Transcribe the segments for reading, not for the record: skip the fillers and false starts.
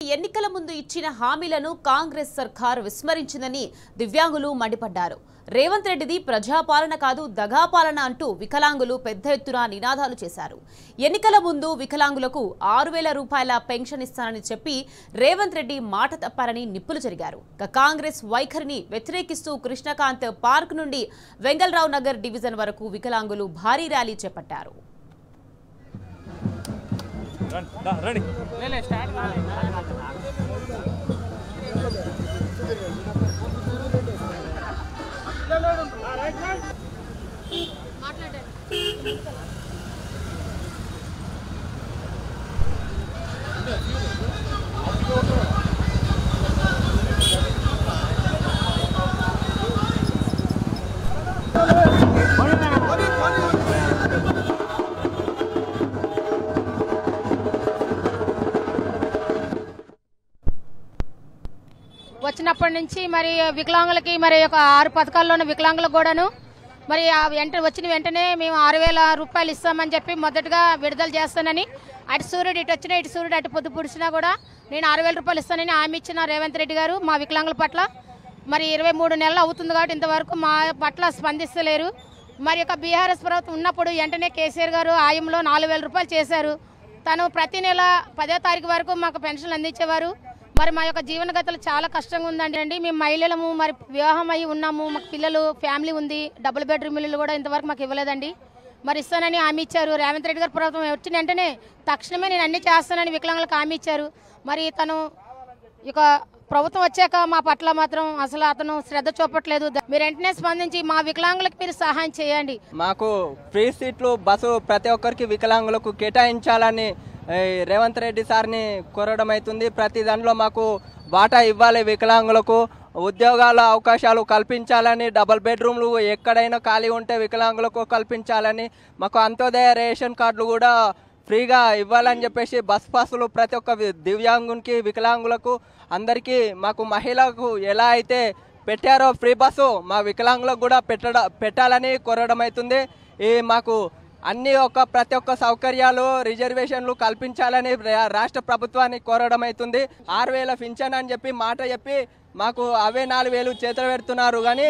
ఎన్నికల ముందు ఇచ్చిన హామీలను కాంగ్రెస్ సర్కార్ విస్మరించిందని దివ్యాంగులు మండిపడ్డారు. రేవంత్ రెడ్డిది ప్రజాపాలన కాదు దగాపాలన అంటూ వికలాంగులు పెద్ద ఎత్తున నినాదాలు చేశారు. ఎన్నికల ముందు వికలాంగులకు 6,000 రూపాయల పెన్షన్ ఇస్తానని చెప్పి రేవంత్ రెడ్డి మాట తప్పారని నిప్పులు చెరిగారు. కాంగ్రెస్ వైఖరిని వ్యతిరేకిస్తూ కృష్ణకాంత్ పార్క్ నుండి వెంగళరావు నగర్ డివిజన్ వరకు వికలాంగులు భారీ ర్యాలీ చేపట్టారు. వచ్చినప్పటి నుంచి మరి వికలాంగులకి మరి ఒక 6 పథకాల్లోని వికలాంగులకు కూడాను మరి వచ్చిన వెంటనే మేము 6,000 రూపాయలు ఇస్తామని చెప్పి మొదటగా విడుదల చేస్తానని అటు సూర్యుడు ఇటు వచ్చినా ఇటు సూర్యుడు అటు పొద్దు పుడిచినా కూడా నేను 6,000 రూపాయలు ఇస్తానని హామీ ఇచ్చిన రేవంత్ రెడ్డి గారు మా వికలాంగుల పట్ల మరి 23 నెలలు అవుతుంది కాబట్టి ఇంతవరకు మా పట్ల స్పందిస్తలేరు. మరి యొక్క బీఆర్ఎస్ ప్రభుత్వం ఉన్నప్పుడు వెంటనే కేసీఆర్ గారు ఆయంలో 4,000 రూపాయలు చేశారు. తను ప్రతి నెల 10వ తారీఖు వరకు మాకు పెన్షన్లు అందించేవారు. మరి మా యొక్క జీవనగతులు చాలా కష్టంగా ఉందండి. మేము మహిళలము మరి వివాహం అయ్యి ఉన్నాము, మాకు పిల్లలు ఫ్యామిలీ ఉంది. డబుల్ బెడ్రూమ్ ఇల్లు కూడా ఇంతవరకు మాకు ఇవ్వలేదండి. మరి ఇస్తానని హామీ ఇచ్చారు. రేవంత్ రెడ్డి గారు ప్రభుత్వం వచ్చిన వెంటనే తక్షణమే నేను అన్ని చేస్తానని వికలాంగులకు హామీ ఇచ్చారు. మరి తను ఇక ప్రభుత్వం వచ్చాక మా పట్ల మాత్రం అసలు అతను శ్రద్ధ చూపట్లేదు. మీరు వెంటనే స్పందించి మా వికలాంగులకు మీరు సహాయం చేయండి. మాకు ఫ్రీ సీట్లు బస్సు ప్రతి ఒక్కరికి వికలాంగులకు కేటాయించాలని రేవంత్ రెడ్డి సార్ని కోరడం అవుతుంది. ప్రతి దాంట్లో మాకు వాటా ఇవ్వాలి, వికలాంగులకు ఉద్యోగాల అవకాశాలు కల్పించాలని, డబుల్ బెడ్రూమ్లు ఎక్కడైనా ఖాళీ ఉంటే వికలాంగులకు కల్పించాలని, మాకు అంత్యోదయ రేషన్ కార్డులు కూడా ఫ్రీగా ఇవ్వాలని చెప్పేసి బస్ పాసులు ప్రతి ఒక్క దివ్యాంగునికి వికలాంగులకు అందరికీ మాకు మహిళలకు ఎలా అయితే పెట్టారో ఫ్రీ బస్సు మా వికలాంగులకు కూడా పెట్టాలని కోరడం అవుతుంది. ఈ మాకు అన్ని ప్రతి ఒక్క సౌకర్యాలు రిజర్వేషన్లు కల్పించాలని రాష్ట్ర ప్రభుత్వాన్ని కోరడం అవుతుంది. 6,000 పింఛన్ అని చెప్పి మాట చెప్పి మాకు అవే 4,000 చేతులు పెడుతున్నారు కానీ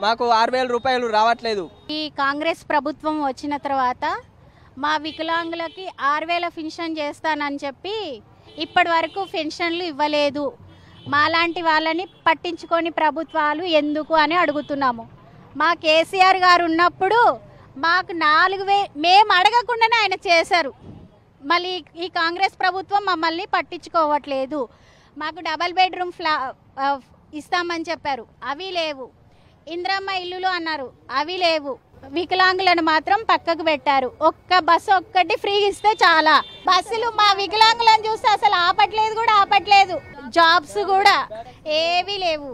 మాకు 6,000 రూపాయలు రావట్లేదు. ఈ కాంగ్రెస్ ప్రభుత్వం వచ్చిన తర్వాత మా వికలాంగులకి 6,000 పెన్షన్ చేస్తానని చెప్పి ఇప్పటి వరకు పెన్షన్లు ఇవ్వలేదు. మాలాంటి వాళ్ళని పట్టించుకొని ప్రభుత్వాలు ఎందుకు అని అడుగుతున్నాము. మా కేసీఆర్ గారు ఉన్నప్పుడు మాకు 4,000 మేము అడగకుండానే ఆయన చేశారు. మళ్ళీ ఈ కాంగ్రెస్ ప్రభుత్వం మమ్మల్ని పట్టించుకోవట్లేదు. మాకు డబల్ బెడ్రూమ్ ఇస్తామని చెప్పారు, అవి లేవు. ఇందిరమ్మ ఇల్లులు అన్నారు, అవి లేవు. వికలాంగులను మాత్రం పక్కకు పెట్టారు. ఒక్క బస్సు ఒక్కటి ఫ్రీ ఇస్తే చాలా. బస్సులు మా వికలాంగులను చూస్తే అసలు ఆపట్లేదు. జాబ్స్ కూడా ఏవీ లేవు.